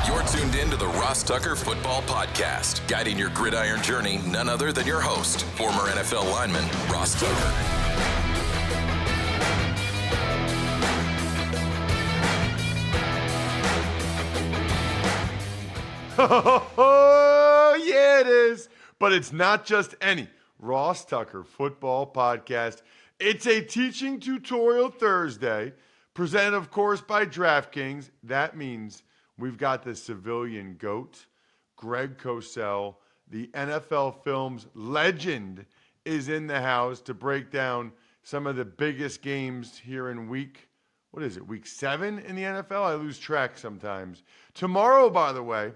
You're tuned in to the Ross Tucker Football Podcast, guiding your gridiron journey, none other than your host, former NFL lineman, Ross Tucker. Oh, yeah, it is. But it's not just any Ross Tucker Football Podcast. It's a teaching tutorial Thursday, presented, of course, by DraftKings. That means we've got the civilian GOAT, Greg Cosell, the NFL Films legend, is in the house to break down some of the biggest games here in week 7 in the NFL? I lose track sometimes. Tomorrow, by the way,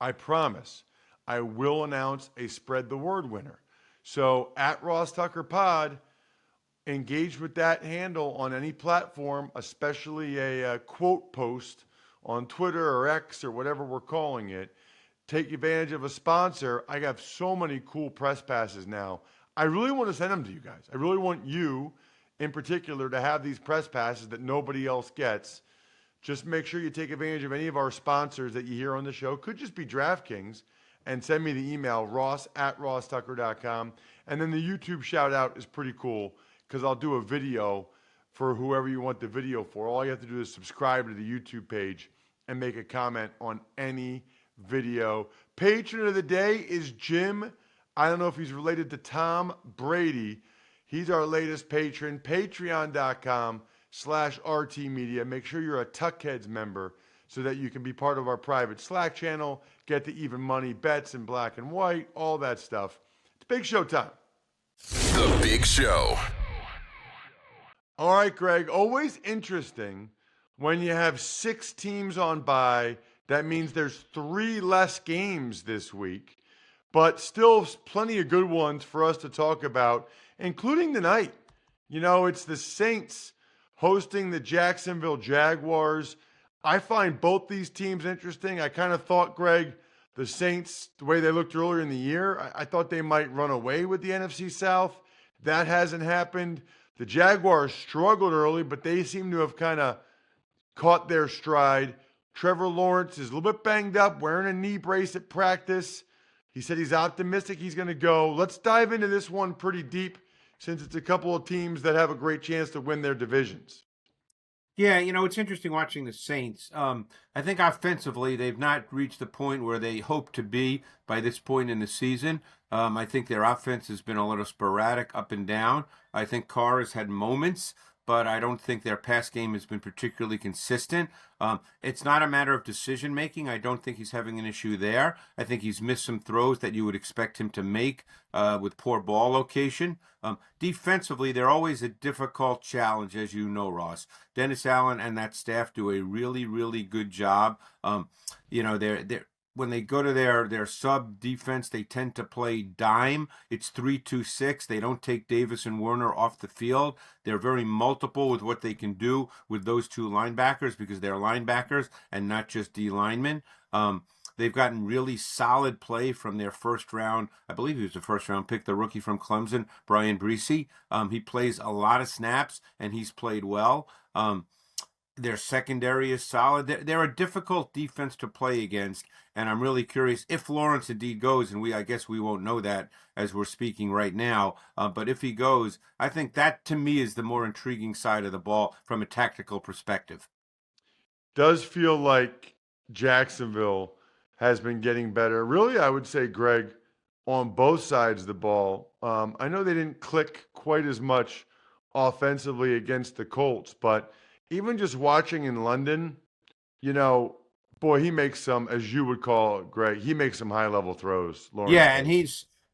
I promise I will announce a Spread the Word winner. So at Ross Tucker Pod, engage with that handle on any platform, especially a quote post on Twitter or X or whatever we're calling it. Take advantage of a sponsor. I have so many cool press passes now. I really want to send them to you guys. I really want you in particular to have these press passes that nobody else gets. Just make sure you take advantage of any of our sponsors that you hear on the show. Could just be DraftKings. And send me the email, ross@rosstucker.com. And then the YouTube shout out is pretty cool because I'll do a video for whoever you want the video for. All you have to do is subscribe to the YouTube page and make a comment on any video. Patron of the day is Jim. I don't know if he's related to Tom Brady. He's our latest patron. Patreon.com/RT Media. Make sure you're a Tuckheads member so that you can be part of our private Slack channel, get the even money bets in black and white, all that stuff. It's big show time. The Big Show. All right, Greg, always interesting when you have 6 teams on bye. That means there's 3 less games this week, but still plenty of good ones for us to talk about, including tonight. You know, it's the Saints hosting the Jacksonville Jaguars. I find both these teams interesting. I kind of thought, Greg, the Saints, the way they looked earlier in the year, I thought they might run away with the NFC South. That hasn't happened. The Jaguars struggled early, but they seem to have kind of caught their stride. Trevor Lawrence is a little bit banged up, wearing a knee brace at practice. He said he's optimistic he's going to go. Let's dive into this one pretty deep since it's a couple of teams that have a great chance to win their divisions. Yeah, you know, it's interesting watching the Saints. I think offensively, they've not reached the point where they hope to be by this point in the season. I think their offense has been a little sporadic up and down. I think Carr has had moments, but I don't think their pass game has been particularly consistent. It's not a matter of decision making. I don't think he's having an issue there. I think he's missed some throws that you would expect him to make with poor ball location. Defensively, they're always a difficult challenge, as you know, Ross. Dennis Allen and that staff do a really, really good job. You know, they're when they go to their sub defense, they tend to play dime. It's 3-2-6. They don't take Davis and Werner off the field. They're very multiple with what they can do with those 2 linebackers because they're linebackers and not just D linemen. They've gotten really solid play from their first round. I believe he was the first round pick, the rookie from Clemson, Brian Bresee. He plays a lot of snaps and he's played well. Their secondary is solid. They're a difficult defense to play against, and I'm really curious if Lawrence indeed goes, and I guess we won't know that as we're speaking right now, but if he goes, I think that to me is the more intriguing side of the ball from a tactical perspective. Does feel like Jacksonville has been getting better. Really, I would say, Greg, on both sides of the ball. I know they didn't click quite as much offensively against the Colts, but even just watching in London, you know, boy, he makes some, as you would call it, Greg, he makes some high-level throws. Lawrence Yeah, does. and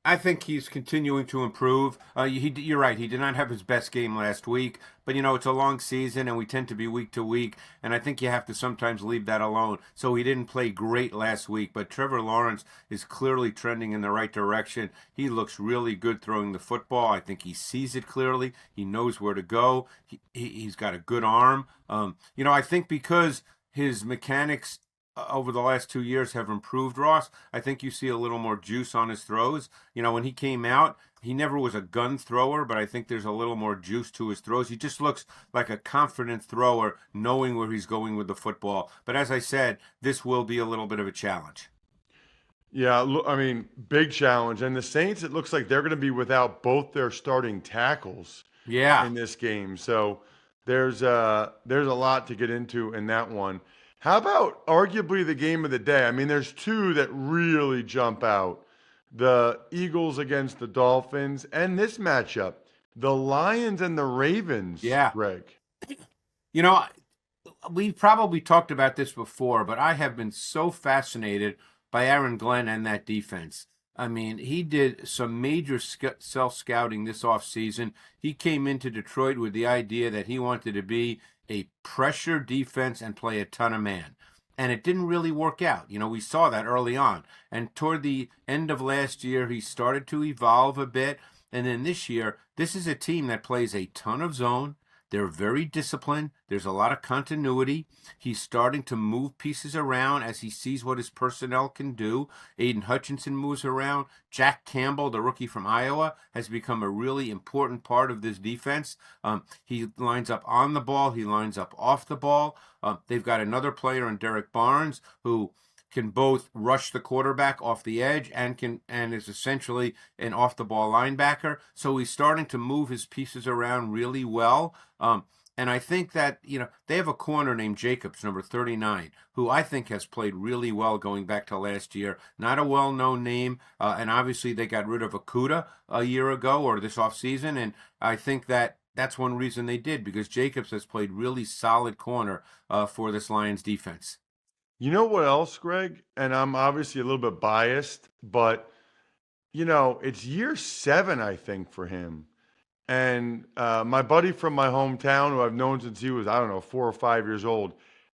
I think he's continuing to improve. You're right, he did not have his best game last week, but, you know, it's a long season, and we tend to be week to week, and I think you have to sometimes leave that alone. So he didn't play great last week, but Trevor Lawrence is clearly trending in the right direction. He looks really good throwing the football. I think he sees it clearly. He knows where to go. He's got a good arm. You know, I think because his mechanics over the last 2 years have improved, Ross. I think you see a little more juice on his throws. When he came out, he never was a gun thrower, but I think there's a little more juice to his throws. He just looks like a confident thrower, knowing where he's going with the football. But as I said, this will be a little bit of a challenge. Yeah, I mean, big challenge. And the Saints, it looks like they're going to be without both their starting tackles Yeah. in this game. So there's a lot to get into in that one. How about arguably the game of the day? I mean, there's two that really jump out. The Eagles against the Dolphins and this matchup, the Lions and the Ravens, Yeah. Greg. You know, we probably talked about this before, but I have been so fascinated by Aaron Glenn and that defense. I mean, he did some major self-scouting this offseason. He came into Detroit with the idea that he wanted to be a pressure defense and play a ton of man. And it didn't really work out. We saw that early on. And toward the end of last year, he started to evolve a bit. And then this year, this is a team that plays a ton of zone. They're very disciplined. There's a lot of continuity. He's starting to move pieces around as he sees what his personnel can do. Aiden Hutchinson moves around. Jack Campbell, the rookie from Iowa, has become a really important part of this defense. He lines up on the ball. He lines up off the ball. They've got another player in Derek Barnes who can both rush the quarterback off the edge and is essentially an off the ball linebacker. So he's starting to move his pieces around really well. And I think that, they have a corner named Jacobs, number 39, who I think has played really well going back to last year. Not a well-known name, and obviously they got rid of Okudah a year ago or this offseason, and I think that's one reason they did, because Jacobs has played really solid corner for this Lions defense. You know what else, Greg? And I'm obviously a little bit biased, but, it's year 7, I think, for him. And my buddy from my hometown, who I've known since he was, 4 or 5 years old,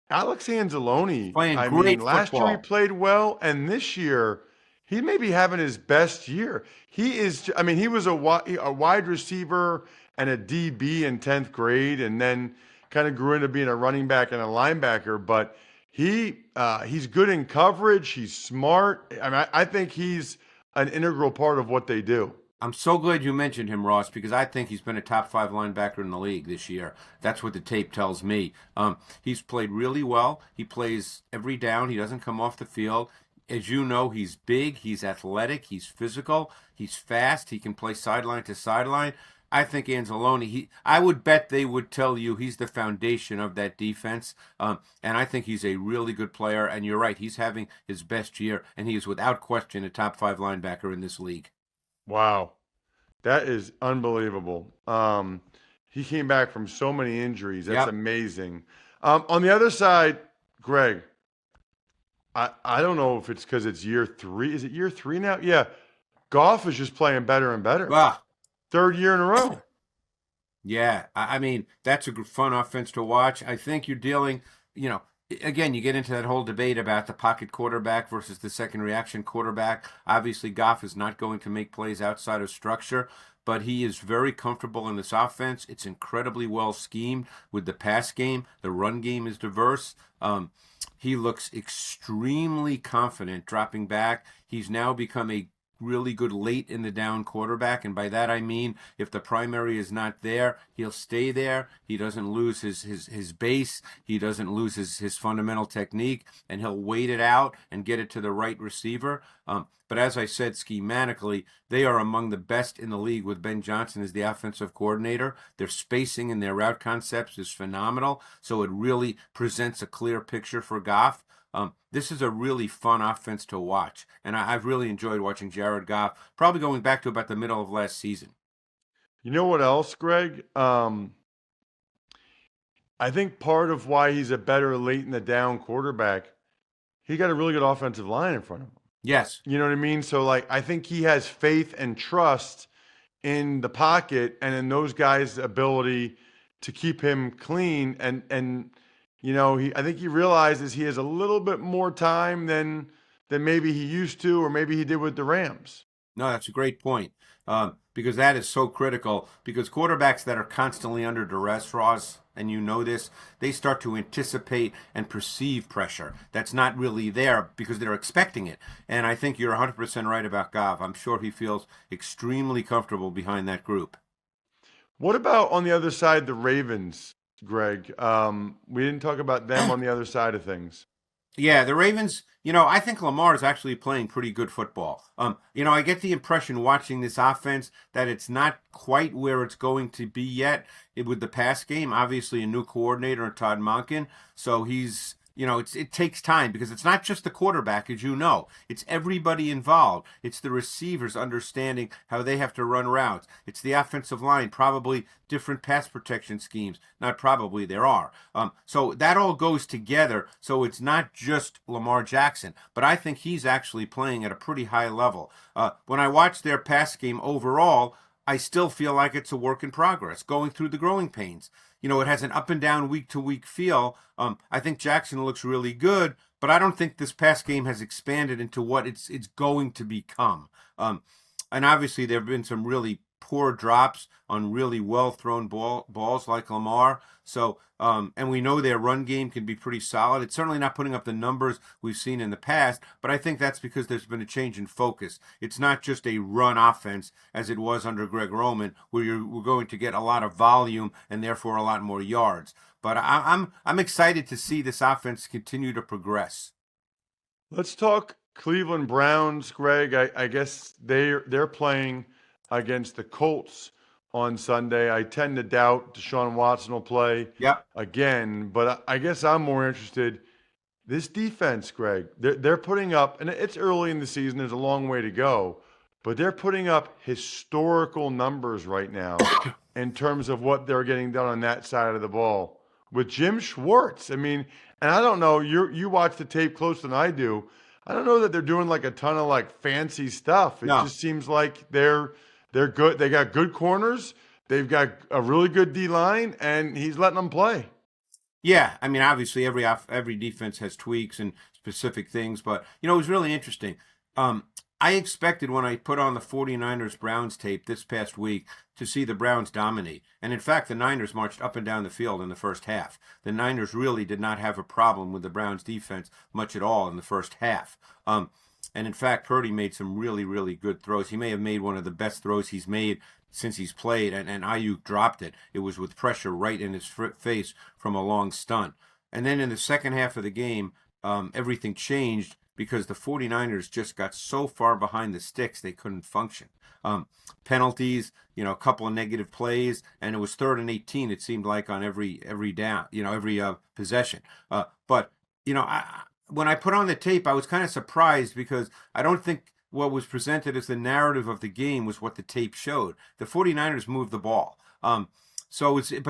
Alex Anzalone. Playing I great mean, last year he football. played well, and this year he may be having his best year. He was a wide receiver and a DB in 10th grade, and then kind of grew into being a running back and a linebacker. But he's good in coverage. He's smart. I mean, I think he's an integral part of what they do. I'm so glad you mentioned him, Ross, because I think he's been a top 5 linebacker in the league this year. That's what the tape tells me. He's played really well. He plays every down. He doesn't come off the field. As you know, he's big, he's athletic, he's physical, he's fast, he can play sideline to sideline. I think Anzalone, I would bet they would tell you he's the foundation of that defense. And I think he's a really good player. And you're right, he's having his best year, and he is without question a top 5 linebacker in this league. Wow. That is unbelievable. He came back from so many injuries. That's amazing. On the other side, Greg, I don't know if it's because it's year 3. Is it year 3 now? Yeah. Goff is just playing better and better. Ah. 3rd year in a row. Yeah. I mean, that's a fun offense to watch. I think you're dealing, again, you get into that whole debate about the pocket quarterback versus the second reaction quarterback. Obviously, Goff is not going to make plays outside of structure, but he is very comfortable in this offense. It's incredibly well schemed with the pass game. The run game is diverse. He looks extremely confident dropping back. He's now become a really good late in the down quarterback, and by that I mean if the primary is not there, he'll stay there. He doesn't lose his base, he doesn't lose his fundamental technique, and he'll wait it out and get it to the right receiver. But as I said, schematically, they are among the best in the league with Ben Johnson as the offensive coordinator. Their spacing and their route concepts is phenomenal, so it really presents a clear picture for Goff. This is a really fun offense to watch, and I've really enjoyed watching Jared Goff, probably going back to about the middle of last season. You know what else, Greg? I think part of why he's a better late in the down quarterback, he got a really good offensive line in front of him. Yes. You know what I mean? So, I think he has faith and trust in the pocket and in those guys' ability to keep him clean. And I think he realizes he has a little bit more time than maybe he used to, or maybe he did with the Rams. No, that's a great point, because that is so critical. Because quarterbacks that are constantly under duress, Ross, and you know this, they start to anticipate and perceive pressure that's not really there because they're expecting it. And I think you're 100% right about Goff. I'm sure he feels extremely comfortable behind that group. What about on the other side, the Ravens, Greg? We didn't talk about them on the other side of things. Yeah, the Ravens, I think Lamar is actually playing pretty good football. I get the impression watching this offense that it's not quite where it's going to be yet with the pass game. Obviously, a new coordinator, Todd Monken. So he's, it takes time because it's not just the quarterback, as you know. It's everybody involved. It's the receivers understanding how they have to run routes. It's the offensive line, probably different pass protection schemes. Not probably, there are. So that all goes together. So it's not just Lamar Jackson, but I think he's actually playing at a pretty high level. When I watch their pass game overall, I still feel like it's a work in progress, going through the growing pains. It has an up and down week to week feel. I think Jackson looks really good, but I don't think this pass game has expanded into what it's going to become. And obviously there have been some really poor drops on really well thrown balls like Lamar. So, and we know their run game can be pretty solid. It's certainly not putting up the numbers we've seen in the past, but I think that's because there's been a change in focus. It's not just a run offense as it was under Greg Roman, where we're going to get a lot of volume and therefore a lot more yards. But I'm excited to see this offense continue to progress. Let's talk Cleveland Browns, Greg. I guess they're playing against the Colts on Sunday. I tend to doubt Deshaun Watson will play again, but I guess I'm more interested. This defense, Greg, they're putting up, and it's early in the season, there's a long way to go, but they're putting up historical numbers right now in terms of what they're getting done on that side of the ball. With Jim Schwartz, I mean, and I don't know, you watch the tape closer than I do. I don't know that they're doing like a ton of like fancy stuff. It just seems like they're good. They got good corners. They've got a really good D line, and he's letting them play. Yeah, I mean, obviously every defense has tweaks and specific things, but it was really interesting. I expected when I put on the 49ers Browns tape this past week to see the Browns dominate. And in fact, the Niners marched up and down the field in the first half. The Niners really did not have a problem with the Browns defense much at all in the first half. And in fact, Purdy made some really, really good throws. He may have made one of the best throws he's made since he's played, and Ayuk dropped it. It was with pressure right in his face from a long stunt. And then in the second half of the game, everything changed because the 49ers just got so far behind the sticks they couldn't function. Penalties, a couple of negative plays, and it was 3rd and 18, it seemed like, on every down, every possession. But when I put on the tape, I was kind of surprised because I don't think what was presented as the narrative of the game was what the tape showed. The 49ers moved the ball. But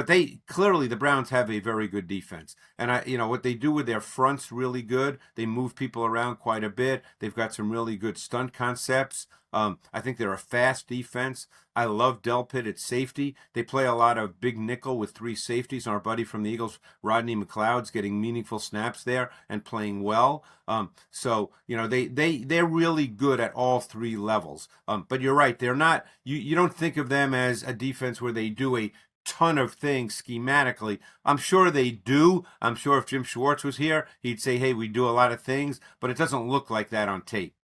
the Browns have a very good defense. And what they do with their front's really good. They move people around quite a bit. They've got some really good stunt concepts. I think they're a fast defense. I love Delpit at safety. They play a lot of big nickel with 3 safeties. Our buddy from the Eagles, Rodney McLeod's getting meaningful snaps there and playing well. They're really good at all 3 levels. But you're right. They're not, you don't think of them as a defense where they do a ton of things schematically. I'm sure they do. I'm sure if Jim Schwartz was here, he'd say, hey, we do a lot of things, but it doesn't look like that on tape.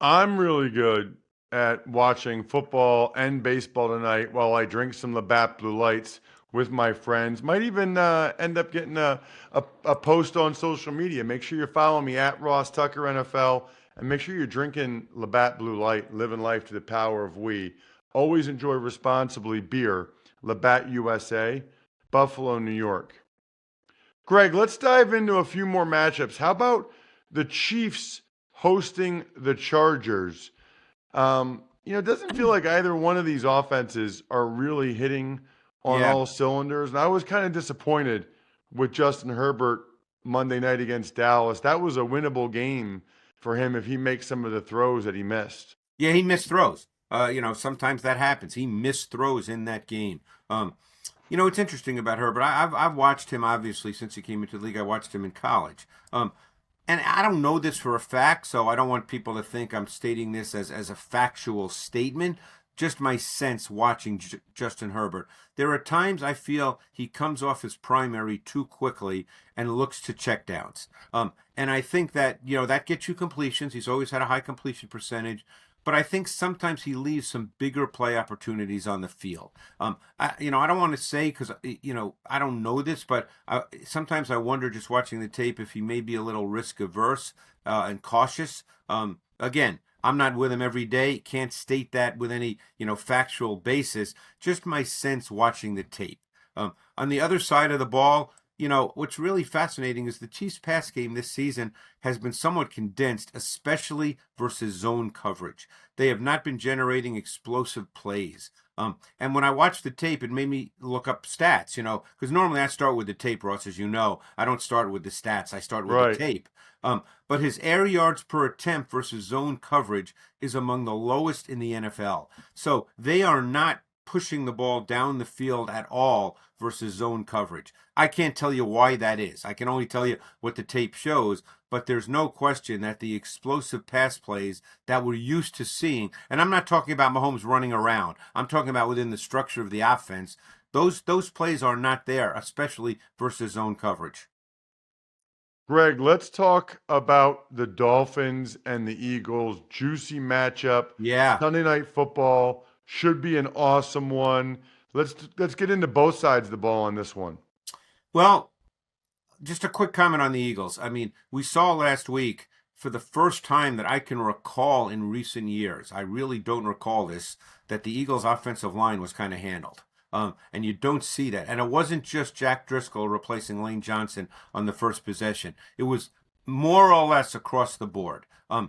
I'm really good at watching football and baseball tonight while I drink some Labatt Blue Lights with my friends. Might even end up getting a post on social media. Make sure you're following me at Ross Tucker NFL, and make sure you're drinking Labatt Blue Light, living life to the power of we. Always enjoy responsibly beer. Labatt USA, Buffalo, New York. Greg, let's dive into a few more matchups. How about the Chiefs hosting the Chargers? It doesn't feel like either one of these offenses are really hitting on all cylinders. And I was kind of disappointed with Justin Herbert Monday night against Dallas. That was a winnable game for him if he makes some of the throws that he missed. Yeah, he missed throws. Sometimes that happens. He missed throws in that game. It's interesting about Herbert. I've watched him, obviously, since he came into the league. I watched him in college. and I don't know this for a fact, so I don't want people to think I'm stating this as a factual statement. Just my sense watching Justin Herbert. There are times I feel he comes off his primary too quickly and looks to checkdowns. And I think that, that gets you completions. He's always had a high completion percentage. But I think sometimes he leaves some bigger play opportunities on the field. I don't want to say because, I don't know this, but sometimes I wonder just watching the tape if he may be a little risk averse and cautious. Again, I'm not with him every day. Can't state that with any, factual basis. Just my sense watching the tape. On the other side of the ball, what's really fascinating is the Chiefs' pass game this season has been somewhat condensed, especially versus zone coverage. They have not been generating explosive plays. And when I watched the tape, it made me look up stats, because normally I start with the tape, Ross, as you know. I don't start with the stats. I start with the tape. But his air yards per attempt versus zone coverage is among the lowest in the NFL. So they are not pushing the ball down the field at all versus zone coverage. I can't tell you why that is. I can only tell you what the tape shows, but there's no question that the explosive pass plays that we're used to seeing, and I'm not talking about Mahomes running around, I'm talking about within the structure of the offense, those plays are not there, especially versus zone coverage. Greg, let's talk about the Dolphins and the Eagles. Juicy matchup. Yeah. Sunday Night Football should be an awesome one. Let's get into both sides of the ball on this one. Well, just a quick comment on the Eagles. I mean, we saw last week for the first time that I can recall in recent years, I really don't recall this, that the Eagles' offensive line was kind of handled. And you don't see that. And it wasn't just Jack Driscoll replacing Lane Johnson on the first possession. It was more or less across the board. I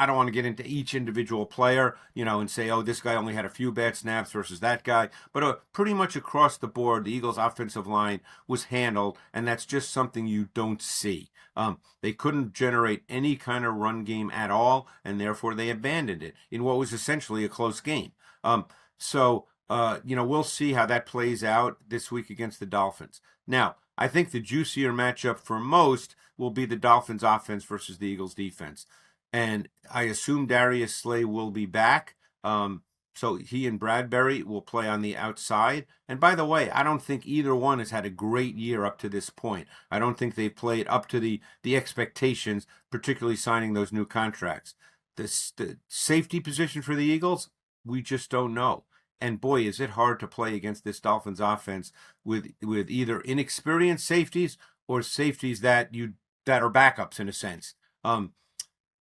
don't want to get into each individual player, and say, oh, this guy only had a few bad snaps versus that guy. But pretty much across the board, the Eagles' offensive line was handled, and that's just something you don't see. They couldn't generate any kind of run game at all, and therefore they abandoned it in what was essentially a close game. We'll see how that plays out this week against the Dolphins. Now, I think the juicier matchup for most will be the Dolphins offense versus the Eagles defense. And I assume Darius Slay will be back. So he and Bradbury will play on the outside. And by the way, I don't think either one has had a great year up to this point. I don't think they've played up to the expectations, particularly signing those new contracts. The safety position for the Eagles, we just don't know. And boy, is it hard to play against this Dolphins offense with either inexperienced safeties or safeties that are backups in a sense.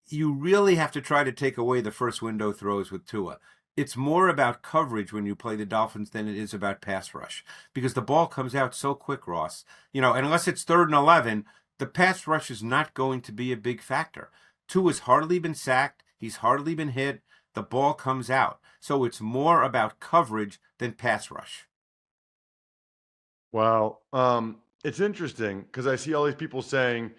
You really have to try to take away the first window throws with Tua. It's more about coverage when you play the Dolphins than it is about pass rush, because the ball comes out so quick, Ross. And unless it's 3rd and 11, the pass rush is not going to be a big factor. Tua's hardly been sacked. He's hardly been hit. The ball comes out. So it's more about coverage than pass rush. Wow. It's interesting because I see all these people saying,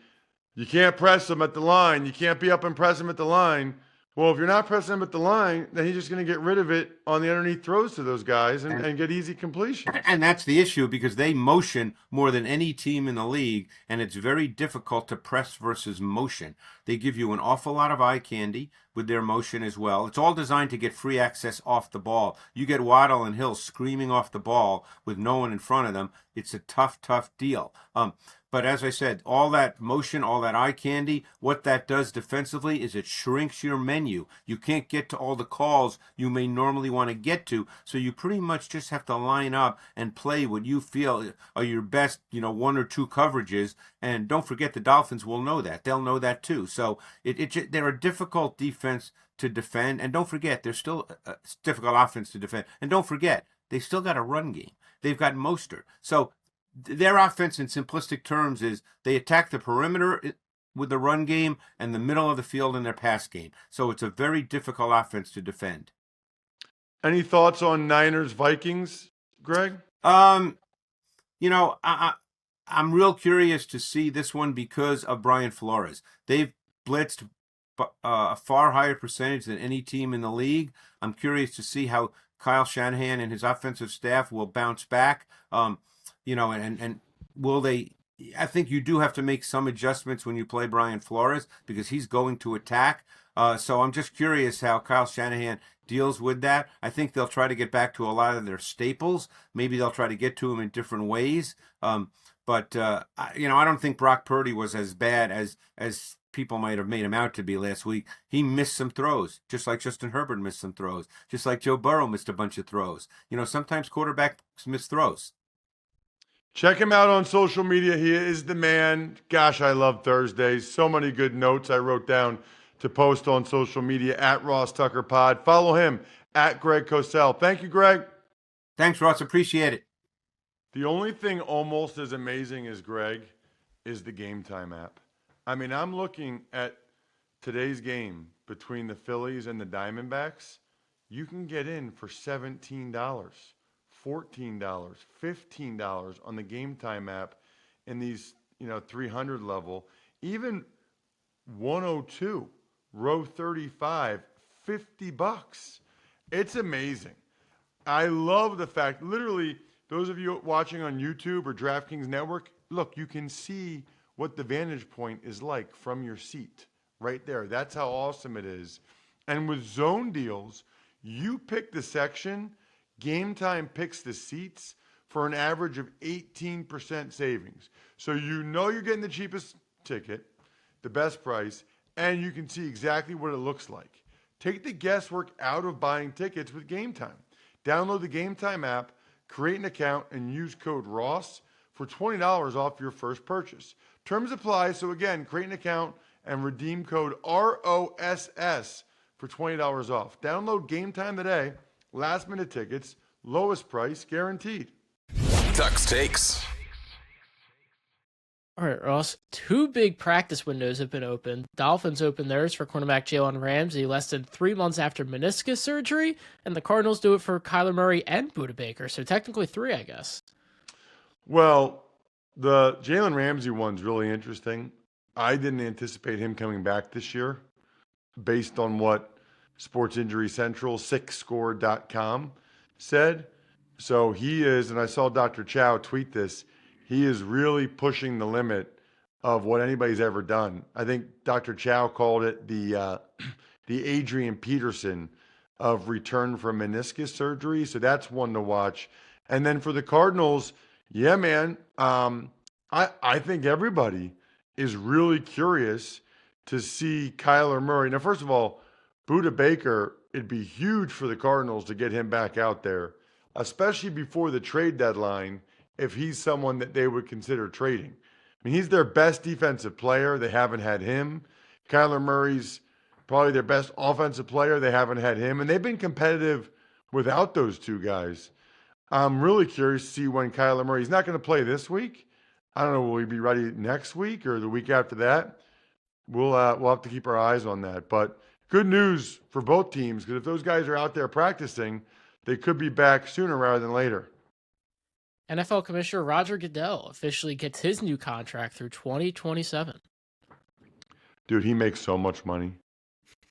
you can't press him at the line. You can't be up and press him at the line. Well, if you're not pressing him at the line, then he's just going to get rid of it on the underneath throws to those guys and get easy completion. And that's the issue, because they motion more than any team in the league, and it's very difficult to press versus motion. They give you an awful lot of eye candy with their motion as well. It's all designed to get free access off the ball. You get Waddle and Hill screaming off the ball with no one in front of them. It's a tough, tough deal. But as I said, all that motion, all that eye candy, what that does defensively is it shrinks your menu. You can't get to all the calls you may normally want to get to, so you pretty much just have to line up and play what you feel are your best, 1 or 2 coverages. And don't forget, the Dolphins will know that. They'll know that too. So they're a difficult defense to defend. And don't forget, they're still a difficult offense to defend. And don't forget, they still got a run game. They've got Mostert. So their offense in simplistic terms is they attack the perimeter with the run game and the middle of the field in their pass game. So it's a very difficult offense to defend. Any thoughts on Niners Vikings, Greg? I'm real curious to see this one because of Brian Flores. They've blitzed a far higher percentage than any team in the league. I'm curious to see how Kyle Shanahan and his offensive staff will bounce back. And will they I think you do have to make some adjustments when you play Brian Flores because he's going to attack. So I'm just curious how Kyle Shanahan deals with that. I think they'll try to get back to a lot of their staples. Maybe they'll try to get to him in different ways. But I don't think Brock Purdy was as bad as people might have made him out to be last week. He missed some throws, just like Justin Herbert missed some throws, just like Joe Burrow missed a bunch of throws. Sometimes quarterbacks miss throws. Check him out on social media. He is the man. Gosh, I love Thursdays. So many good notes I wrote down to post on social media at Ross Tucker Pod. Follow him at Greg Cosell. Thank you, Greg. Thanks, Ross. Appreciate it. The only thing almost as amazing as Greg is the Game Time app. I mean, I'm looking at today's game between the Phillies and the Diamondbacks. You can get in for $17, $14, $15 on the Game Time app in these, 300 level. Even 102, row 35, $50. It's amazing. I love the fact, literally, those of you watching on YouTube or DraftKings Network, look, you can see what the vantage point is like from your seat right there. That's how awesome it is. And with zone deals, you pick the section, Game Time picks the seats for an average of 18% savings. So you're getting the cheapest ticket, the best price, and you can see exactly what it looks like. Take the guesswork out of buying tickets with Game Time. Download the Game Time app, create an account, and use code ROSS for $20 off your first purchase. Terms apply. So again, create an account and redeem code ROSS for $20 off. Download Game Time today. Last minute tickets, lowest price guaranteed. Tuck's Takes. All right, Ross. 2 big practice windows have been opened. Dolphins opened theirs for cornerback Jalen Ramsey less than 3 months after meniscus surgery, and the Cardinals do it for Kyler Murray and Budda Baker. So technically 3, I guess. Well, the Jalen Ramsey one's really interesting. I didn't anticipate him coming back this year based on what Sports Injury Central, SICScore.com said. So he is, and I saw Dr. Chow tweet this, he is really pushing the limit of what anybody's ever done. I think Dr. Chow called it the Adrian Peterson of return from meniscus surgery. So that's one to watch. And then for the Cardinals, yeah, man, I think everybody is really curious to see Kyler Murray. Now, first of all, Budda Baker, it'd be huge for the Cardinals to get him back out there, especially before the trade deadline, if he's someone that they would consider trading. I mean, he's their best defensive player. They haven't had him. Kyler Murray's probably their best offensive player. They haven't had him. And they've been competitive without those two guys. I'm really curious to see when Kyler Murray, he's not going to play this week. I don't know, will he be ready next week or the week after that? We'll have to keep our eyes on that. But good news for both teams, because if those guys are out there practicing, they could be back sooner rather than later. NFL Commissioner Roger Goodell officially gets his new contract through 2027. Dude, he makes so much money.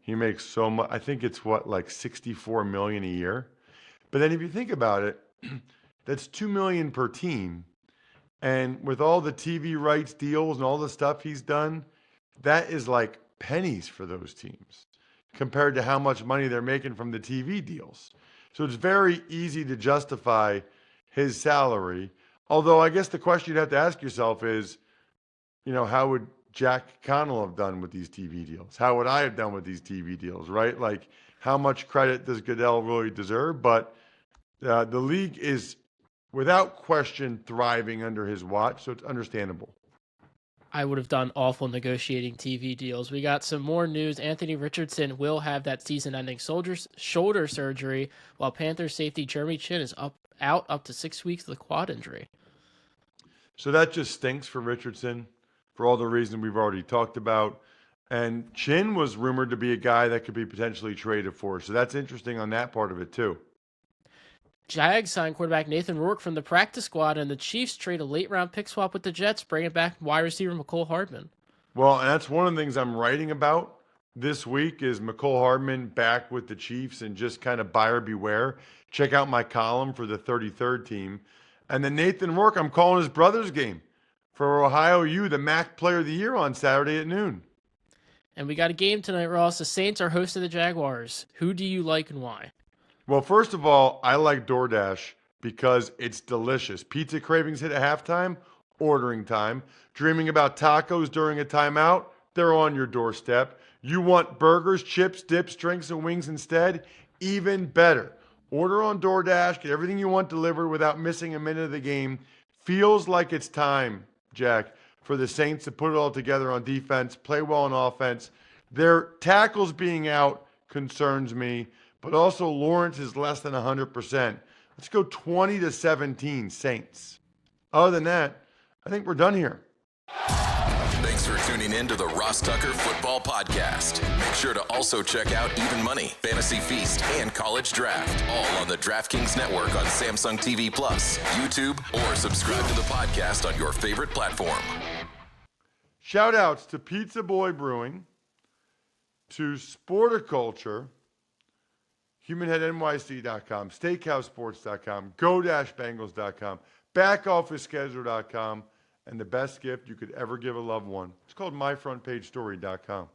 He makes so much. I think it's like $64 million a year. But then if you think about it, that's $2 million per team. And with all the TV rights deals and all the stuff he's done, that is like pennies for those teams compared to how much money they're making from the TV deals. So it's very easy to justify his salary. Although I guess the question you'd have to ask yourself is, how would Jack Connell have done with these TV deals? How would I have done with these TV deals, right? Like, how much credit does Goodell really deserve? But the league is, without question, thriving under his watch, so it's understandable. I would have done awful negotiating TV deals. We got some more news. Anthony Richardson will have that season-ending shoulder surgery, while Panthers safety Jeremy Chin is out up to 6 weeks with a quad injury. So that just stinks for Richardson for all the reasons we've already talked about. And Chin was rumored to be a guy that could be potentially traded for. So that's interesting on that part of it too. Jags signed quarterback Nathan Rourke from the practice squad, and the Chiefs trade a late-round pick swap with the Jets, bringing back wide receiver McCole Hardman. Well, and that's one of the things I'm writing about this week is McCole Hardman back with the Chiefs and just kind of buyer beware. Check out my column for the 33rd team. And then Nathan Rourke, I'm calling his brother's game. For Ohio U, the MAC Player of the Year on Saturday at noon. And we got a game tonight, Ross. The Saints are hosting the Jaguars. Who do you like and why? Well, first of all, I like DoorDash because it's delicious. Pizza cravings hit at halftime, ordering time. Dreaming about tacos during a timeout, they're on your doorstep. You want burgers, chips, dips, drinks, and wings instead? Even better. Order on DoorDash, get everything you want delivered without missing a minute of the game. Feels like it's time, Jack, for the Saints to put it all together on defense, play well on offense. Their tackles being out concerns me, but also Lawrence is less than 100%. Let's go 20-17 Saints. Other than that, I think we're done here. Thanks for tuning in to the Ross Tucker Football Podcast. Make sure to also check out Even Money, Fantasy Feast, and College Draft, all on the DraftKings Network on Samsung TV Plus, YouTube, or subscribe to the podcast on your favorite platform. Shout outs to Pizza Boy Brewing, to Sporticulture, HumanHeadNYC.com, SteakhouseSports.com, Go-Bengals.com, BackOfficeSchedule.com, and the best gift you could ever give a loved one. It's called MyFrontPageStory.com.